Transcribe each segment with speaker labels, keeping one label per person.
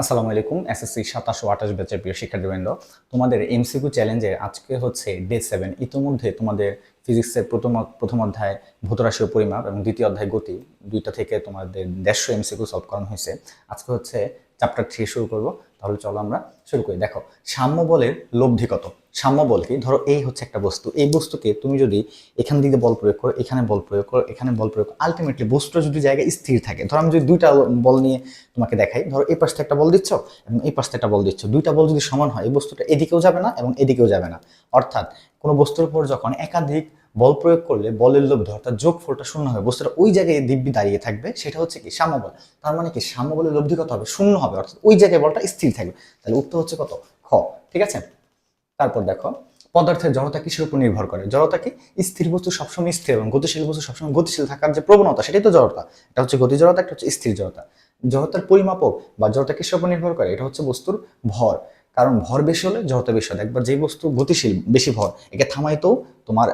Speaker 1: আসসালামু আলাইকুম। এসএসসি 2728 ব্যাচের প্রিয় শিক্ষার্থীবৃন্দ, তোমাদের এমসিকিউ চ্যালেঞ্জের আজকে হচ্ছে ডে 7। ইতিমধ্যে তোমাদের ফিজিক্সের প্রথম অধ্যায় ভূতরাশি ও পরিমাপ এবং দ্বিতীয় অধ্যায় গতি, দুইটা থেকে তোমাদের 150 এমসিকিউ সলভ করানো হয়েছে। আজকে হচ্ছে চ্যাপ্টার 3 শুরু করব। তাহলে চলো আমরা শুরু করি। দেখো, সাম্য বলের লব্ধি কত? সাম্য বল কি? ধরো এই হচ্ছে একটা বস্তু, এই বস্তুকে তুমি যদি এখান দিকে বল প্রয়োগ করো, এখানে বল প্রয়োগ করো, এখানে বল প্রয়োগ করো, আলটিমেটলি বস্তুটা যদি জায়গায় স্থির থাকে। ধরো আমি যদি দুইটা বল নিয়ে তোমাকে দেখাই, ধরো এই পাশে একটা বল দিচ্ছ এবং এই পাশে একটা বল দিচ্ছ, দুইটা বল যদি সমান হয় এই বস্তুটা এদিকেও যাবে না এবং এদিকেও যাবে না। অর্থাৎ কোনো বস্তুর উপর যখন একাধিক বল প্রয়োগ করলে বলের লব্ধি অর্থাৎ যোগফলটা শূন্য হবে, বস্তুটা ওই জায়গায় দিব্যি দাঁড়িয়ে থাকবে, সেটা হচ্ছে কি সাম্য বল। তার মানে কি সাম্য বলের লব্ধি কত হবে? শূন্য হবে, অর্থাৎ ওই জায়গায় বলটা স্থির থাকবে। তাহলে উত্তর হচ্ছে কত? খ। ঠিক আছে। তারপর দেখো, পদার্থের জড়তা কিসের উপর নির্ভর করে? জড়তা কি? স্থির বস্তু সবসময় স্থির এবং গতিশীল বস্তু সবসময় গতিশীল থাকার যে প্রবণতা, সেটাই তো জড়তা। এটা হচ্ছে গতি জড়তা, একটা হচ্ছে স্থির জড়তা। জড়তার পরিমাপক বা জড়তা কিসের উপর নির্ভর করে? এটা হচ্ছে বস্তুর ভর। কারণ ভর বেশি হলে জড়তা বেশি হবে। একবার যে বস্তু গতিশীল, বেশি ভর, একে থামাইতেও তোমার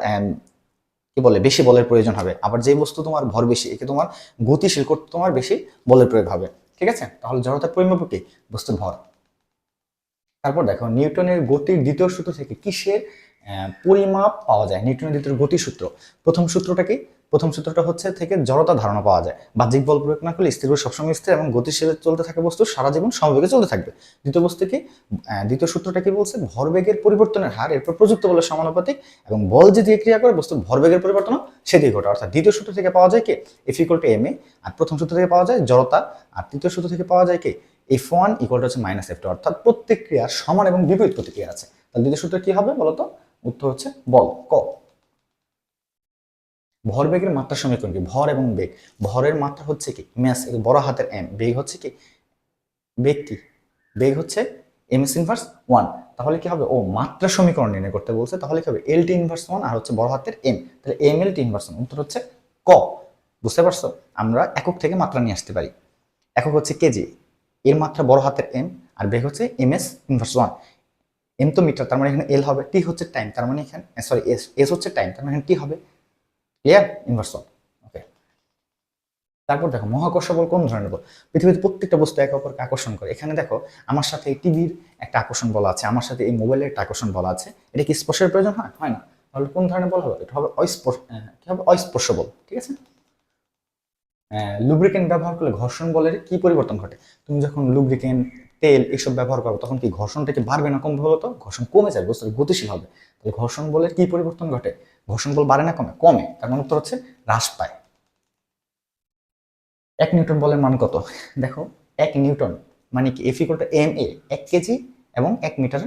Speaker 1: কি বলে বেশি বলের প্রয়োজন হবে। আবার যে বস্তু তোমার ভর বেশি, একে তোমার গতিশীল করতে তোমার বেশি বলের প্রয়োগ হবে। ঠিক আছে। তাহলে জড়তার পরিমাপক কি? বস্তুর ভর। তারপর দেখো, নিউটনের গতির দ্বিতীয় সূত্র থেকে কিসের পরিমাপ পাওয়া যায়? নিউটনের দ্বিতীয় গতি সূত্র, প্রথম সূত্রটা কি? প্রথম সূত্রটা হচ্ছে থেকে জড়তা ধারণা পাওয়া যায়। বাহ্যিক বল প্রয়োগ না করলে স্থির বস্তু সবসময় স্থির এবং গতিশীল চলতে থাকে বস্তু সারা জীবন সমবেগে চলতে থাকবে। দ্বিতীয় বস্তু কি? দ্বিতীয় সূত্রটা কি বলছে? ভরবেগের পরিবর্তনের হার এরপর প্রযুক্ত বলের সমানুপাতিক এবং বল যেদিকে ক্রিয়া করে বস্তুর ভরবেগের পরিবর্তন সেদিকে ঘটে। অর্থাৎ দ্বিতীয় সূত্র থেকে পাওয়া যায় কি? এফ ইকুয়াল টু এম এ। আর প্রথম সূত্র থেকে পাওয়া যায় জড়তা। আর তৃতীয় সূত্র থেকে পাওয়া যায় কি? F1 ইকুয়াল টু হচ্ছে মাইনাস F2, অর্থাৎ প্রত্যেক ক্রিয়ার সমান এবং বিপরীত প্রতিক্রিয়া আছে। তাহলে দ্বিতীয় সূত্র কি হবে বলতো? উত্তর হচ্ছে বল, ক। ভরবেগের মাত্রা সমীকরণ কি? ভর এবং বেগ, ভরের মাত্রা হচ্ছে কি? ম্যাস, বড় হাতের এম। বেগ হচ্ছে কি? বেগ কি? বেগ হচ্ছে এম এস ইনভার্স 1। তাহলে কি হবে? ও মাত্রা সমীকরণ নির্ণয় করতে বলছে, তাহলে কি হবে? এল টি ইনভার্স 1 আর হচ্ছে বড় হাতের এম, তাহলে এম এল টি ইনভার্স 1। উত্তর হচ্ছে ক। বুঝতে পারছো? আমরা একক থেকে মাত্রা নিয়ে আসতে পারি। একক হচ্ছে কেজি, এর মাত্রা বড় হাতের এম, আর বেগ হচ্ছে এম এস ইনভার্স 1। এম তো মিটার, তার মানে এখানে এল হবে। টি হচ্ছে টাইম, তার মানে এখানে সরি এস, এস হচ্ছে টাইম, তার মানে এখানে টি হবে। ক্লিয়ার? ইনভার্স 1। ওকে। তারপর দেখো, মহাকর্ষ বল কোন ধরনের বল? পৃথিবীতে প্রত্যেকটা বস্তু একে অপরকে আকর্ষণ করে। এখানে দেখো, আমার সাথে এই টিভির একটা আকর্ষণ বল আছে, আমার সাথে এই মোবাইলের একটা আকর্ষণ বল আছে। এটা কি স্পর্শের প্রয়োজন হয়? হয় না। তাহলে কোন ধরনের বল হবে? এটা হবে অস্পর্শ, কি হবে? অস্পর্শ বল। ঠিক আছে। লুব্রিকেন্ট ব্যবহার করলে ঘর্ষণ বলের কি পরিবর্তন ঘটে? তুমি যখন লুব্রিকেন্ট, তেল এসব ব্যবহার করো, তখন কি ঘর্ষণটা কি বাড়বে না কমবে? বলতো ঘর্ষণ কমে যায়, বস্তু গতিশীল হবে। তাহলে ঘর্ষণ বলের কি পরিবর্তন ঘটে? ঘর্ষণ বল বাড়ে না কমে? কমে। তার মানে উত্তর হচ্ছে হ্রাস পায়। 1 নিউটন বলের মান কত? দেখো, 1 নিউটন মানে কি? F equal to M A, 1 kg এবং 1 মিটার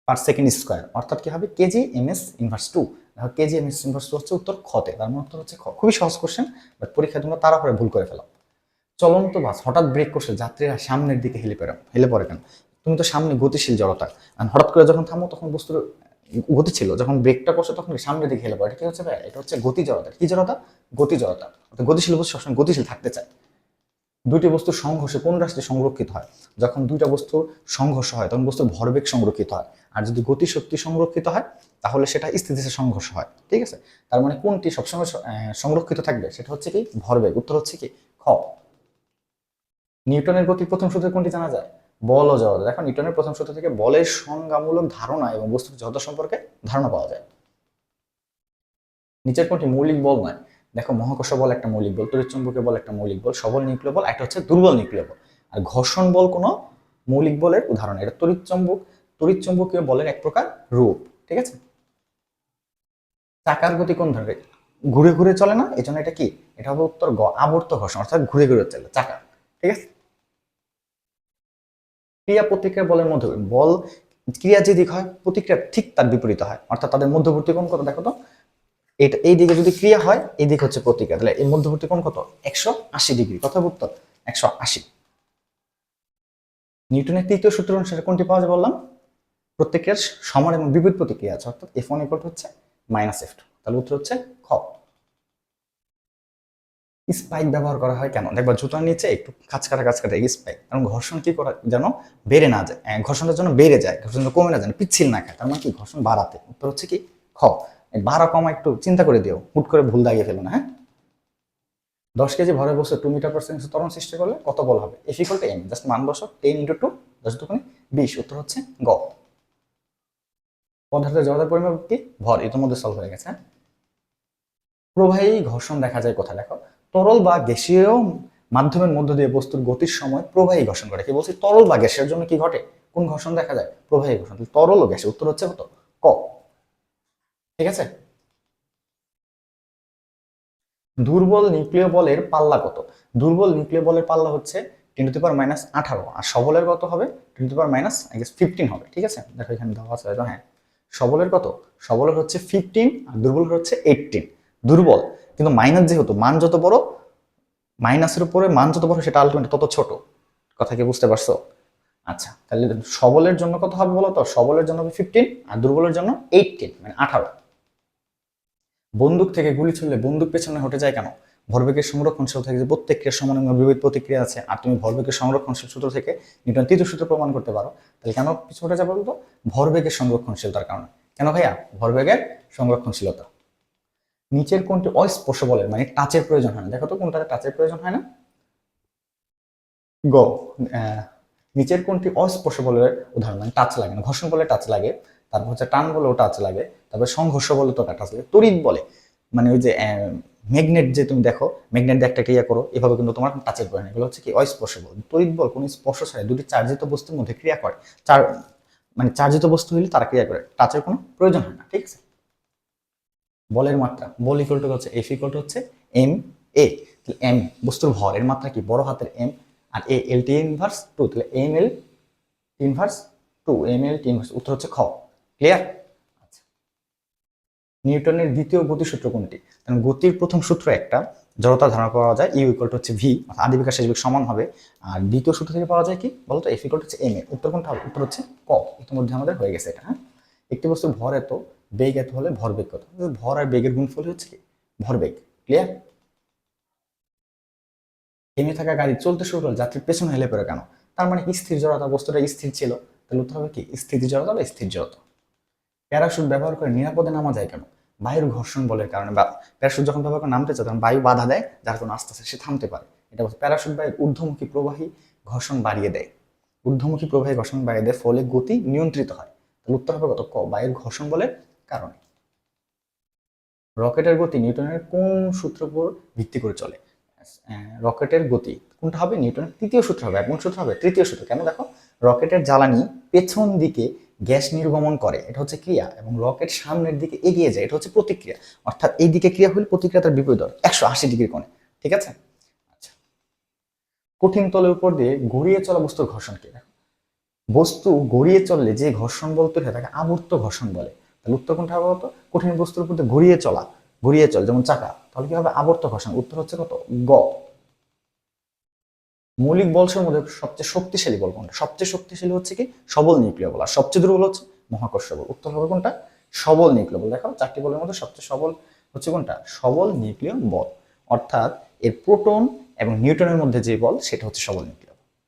Speaker 1: পার সেকেন্ড স্কোয়ার। অর্থাৎ কি হবে? Kg M S inverse 2। দেখো, কেজি এম এস ইনভার্স 2 হচ্ছে উত্তর খতে। তার মানে উত্তর হচ্ছে খ। খুবই সহজ কোশ্চেন, বাট পরীক্ষায় তোমরা তাড়াহুড়ো ভুল করে ফেলো। চলন্ত বাস হঠাৎ ব্রেক করছে, যাত্রীরা সামনের দিকে হেলে পড়ে কেন? তুমি তো সামনে গতিশীল জড়তা, আর হঠাৎ করে যখন থামো তখন বস্তুর গতি ছিল, যখন ব্রেকটা করছে তখন সামনের দিকে হেলে পড়ে। এটা কি হচ্ছে ভাই? এটা হচ্ছে গতি জড়তা। কি জড়তা? গতি জড়তা। অর্থাৎ গতিশীল বস্তু সবসময় গতিশীল থাকতে চায়। দুটি বস্তুর সংঘর্ষে কোন রাশিটি সংরক্ষিত হয়? যখন দুইটা বস্তুর সংঘর্ষ হয় তখন বস্তুর ভরবেগ সংরক্ষিত হয়। আর যদি গতি শক্তি সংরক্ষিত হয় তাহলে সেটা স্থিতিশীল সংঘর্ষ হয়। ঠিক আছে। তার মানে কোনটি সবসময় সংরক্ষিত থাকবে? সেটা হচ্ছে কি? ভরবেগ। উত্তর হচ্ছে কি? খ। নিউটনের গতির প্রথম সূত্র কোনটি জানা যায়? বল ও জড়তা। দেখো, নিউটনের প্রথম সূত্র থেকে বলের সংজ্ঞামূলক ধারণা এবং বস্তুর জড়তা সম্পর্কে ধারণা পাওয়া যায়। নিচের কোনটি মৌলিক বল নয়? দেখো, মহাকর্ষ বল একটা মৌলিক বল, তড়িৎচুম্বকীয় বল একটা মৌলিক বল, সবল নিউক্লিয় বল একটা হচ্ছে দুর্বল নিউক্লিয় বল। আর ঘর্ষণ বল কোনো মৌলিক বলের উদাহরণ। এটা তড়িৎচুম্বকীয় বলের এক প্রকার রূপ। ঠিক আছে। চাকার গতি কোন ধরনের? ঘুরে ঘুরে চলে না, এই জন্য এটা কি? এটা হবে উত্তর গ, আবর্ত ঘর্ষণ, অর্থাৎ ঘুরে ঘুরে চলে চাকা। ঠিক আছে। ক্রিয়া প্রতিক্রিয়া বলের মধ্যে বল ক্রিয়া যেদিক হয় প্রতিক্রিয়া ঠিক তার বিপরীত হয়, অর্থাৎ তাদের মধ্যবর্তী কোণ কত? দেখো তো, এটা এই দিকে যদি ক্রিয়া হয়, এই দিক হচ্ছে প্রতিক্রিয়া, তাহলে এর মধ্যবর্তী কোণ কত? 180 ডিগ্রি। কথা উত্তর 180। নিউটনের তৃতীয় সূত্র অনুসারে কোনটি পাওয়া যায় বললাম? প্রত্যেকের সমান এবং বিপরীত প্রতিক্রিয়া আছে, অর্থাৎ F1 ইকুয়াল টু হচ্ছে মাইনাস F2। তাহলে উত্তর হচ্ছে খ। স্পাইক ব্যবহার করা হয় কেন? দেখবা, জুতার নিচে একটু কাছ কাটা স্পাইক, কারণ ঘর্ষণ কি করা যেন বেড়ে না যায়, ঘর্ষণটা যেন বেড়ে যায়, ঘর্ষণ কমে না যায়, পিচ্ছিল না খায়। তার মানে কি? ঘর্ষণ বাড়াতে। উত্তর হচ্ছে কি? খ। বাড়া কমা একটু চিন্তা করে দিও, হুট করে ভুল দাগিয়ে ফেলো না। হ্যাঁ। 10 কেজি ভরের বস্তু 2 মিটার/সেকেন্ড ত্বরণ সৃষ্টি করলে কত বল হবে? F = m, জাস্ট মান বসো, 10 × 2 10 দুগুণে 20, উত্তর হচ্ছে গ। পদার্থের জড়তার পরিমাপ কি? ভর, ইতিমধ্যে সলভ হয়ে গেছে। প্রবাহী ঘর্ষণ দেখা যায় কোথায়? দেখো, তরল বা গ্যাসীয় মাধ্যমের মধ্য দিয়ে বস্তুর গতির সময় প্রবাহী ঘর্ষণ ঘটে। কি বলছি? তরল বা গ্যাসের জন্য কি ঘটে? কোন ঘর্ষণ দেখা যায়? প্রবাহী ঘর্ষণ। তরল ও গ্যাসের, উত্তর হচ্ছে কত? ক। ঠিক আছে। দুর্বল নিউক্লিয় বলের পাল্লা কত? দুর্বল নিউক্লিয় বলের পাল্লা হচ্ছে 10⁻⁻18, আর সবলের কত হবে? 10⁻⁻15 হবে। ঠিক আছে, দেখো এখানে দেওয়া আছে হয়তো। হ্যাঁ, সবলের কত? সবলের হচ্ছে 15 আর দুর্বলের হচ্ছে 18। দুর্বল কিন্তু মাইনাস, যেহেতু মান যত বড়, মাইনাসের উপরে মান যত বড় সেটা আলটিমেট তত ছোট। কথা কি বুঝতে পারছো? আচ্ছা, তাহলে সবলের জন্য কত হবে বলো তো? সবলের জন্য হবে 15 আর দুর্বলের জন্য 18, মানে 18। বন্দুক থেকে গুলি ছুড়লে বন্দুক পেছনে হটে যায় কেন? ভরবেগের সংরক্ষণশীল থেকে যে প্রত্যেক ক্রিয়ার সমান বিপরীত প্রতিক্রিয়া আছে, আর তুমি ভরবেগের সংরক্ষণশীল সূত্র থেকে নিউটন তৃতীয় সূত্র প্রমাণ করতে পারো, তাহলে কেন পিছু হটে যাবে বলতো? ভরবেগের সংরক্ষণশীলতার কারণে। কেন ভাইয়া? ভরবেগের সংরক্ষণশীলতা। নিচের কোনটি অস্পর্শ বলের, মানে টাচের প্রয়োজন হয় না? দেখো তো কোনটাতে টাচের প্রয়োজন হয় না? গ। নিচের কোনটি অস্পর্শ বলের উদাহরণ, মানে টাচ লাগে না? ঘর্ষণ বলে টাচ লাগে, তারপর হচ্ছে টান বলেও টাচ লাগে, তারপর সংঘর্ষ বলে তো টাচ লাগে, তড়িৎ বলে মানে ওই যে ম্যাগনেট, যে তুমি দেখো ম্যাগনেট দিয়ে একটা ক্রিয়া করো, এভাবে কিন্তু তোমার টাচের প্রয়োজন। এগুলো হচ্ছে কি? অস্পর্শ বল। তড়িৎ বল কোনো স্পর্শ ছাড়াই দুটি চার্জিত বস্তুর মধ্যে ক্রিয়া করে। মানে চার্জিত বস্তু হলে তারা ক্রিয়া করে, টাচের কোনো প্রয়োজন হয় না। ঠিক আছে। বলের মাত্রা, বল ইকুয়াল টু হচ্ছে F = হচ্ছে এম এ। এম বস্তুর ভর, এর মাত্রা কি? বড় হাতের এম, আর এ এল টি ইনভার্স 2, তাহলে M L inverse 2, M L T inverse, উত্তর হচ্ছে খ। ক্লিয়ার? আচ্ছা, নিউটনের দ্বিতীয় গতিসূত্র কোনটি? কারণ গতির প্রথম সূত্র একটা, জড়তা ধারণা পাওয়া যায় ইউ ইকুয়াল টু হচ্ছে ভি, আদি বিকাশ শেষ বেগ সমান হবে। আর দ্বিতীয় সূত্র থেকে পাওয়া যায় কি বলতো? F = হচ্ছে এম এ। উত্তর কোনটা হবে? উত্তর হচ্ছে ক। ইতিমধ্যে আমাদের হয়ে গেছে এটা। হ্যাঁ, একটি বস্তুর ভর এত, বেগ এত হলে ভরবেগ কত? ভর আর বেগের গুণফল হচ্ছে কি? ভরবেগ। ক্লিয়ার? থেমে থাকা গাড়ি চলতে শুরু করলে যাত্রীর পেছনে হেলে পড়ে কেন? তার মানে স্থির জড়তা, বস্তুটা স্থির ছিল, তাহলে উত্তর হবে কি? স্থির জড়তা বা স্থির জড়তা। প্যারাশুট ব্যবহার করে নিরাপদে নামা যায় কেন? বায়ুর ঘর্ষণ বলের কারণে। বা প্যারাশুট যখন ব্যবহার করে নামতে চায় তখন বায়ু বাধা দেয়, যার জন্য আস্তে আস্তে সে থামতে পারে। এটা বলছে প্যারাশুট বায়ুর ঊর্ধ্বমুখী প্রবাহী ঘর্ষণ বাড়িয়ে দেয়। ঊর্ধ্বমুখী প্রবাহী ঘর্ষণ বাড়িয়ে দেয়, ফলে গতি নিয়ন্ত্রিত হয়। তাহলে উত্তর হবে কত? ক, বায়ুর ঘর্ষণ বলের কারণে। রকেটের গতি নিউটনের কোন সূত্রের উপর ভিত্তি করে চলে? রকেটের গতি কোনটা হবে? নিউটনের তৃতীয় সূত্র হবে। কোন সূত্র হবে? তৃতীয় সূত্র। কেন? দেখো, রকেটের জ্বালানি পেছন দিকে গ্যাস নির্গমন করে, এটা হচ্ছে ক্রিয়া, এবং রকেট সামনের দিকে এগিয়ে যায়, এটা হচ্ছে প্রতিক্রিয়া। অর্থাৎ এই দিকে ক্রিয়া হলে প্রতিক্রিয়া তার বিপরীত হয় 180 ডিগ্রি কোণে। ঠিক আছে। আচ্ছা, কঠিন তলের উপর দিয়ে গড়িয়ে চলা বস্তুর ঘর্ষণ কি? দেখো, বস্তু গড়িয়ে চললে যে ঘর্ষণ বল তৈরি হয় তাকে আবর্ত ঘর্ষণ বলে। তাহলে উত্তর কোনটা হবে বলতো? কঠিন বস্তুর উপর দিয়ে ঘুরিয়ে চলা, ঘুরিয়ে চল, যেমন চাকা, তাহলে কি হবে? আবর্ত ঘর্ষণ। উত্তর হচ্ছে কত? গ। মৌলিক বলসের মধ্যে সবচেয়ে শক্তিশালী বল কোনটা? সবচেয়ে শক্তিশালী হচ্ছে কি? সবল নিউক্লিয় বল। আর সবচেয়ে দুর্বল হচ্ছে মহাকর্ষ বল। উত্তর হবে কোনটা? সবল নিউক্লিয় বল। দেখো, 4টি বলের মধ্যে সবচেয়ে সবল হচ্ছে কোনটা? সবল নিউক্লিয় বল। অর্থাৎ এর প্রোটন এবং নিউট্রনের মধ্যে যে বল, সেটা হচ্ছে সবল নিউক্লিয়।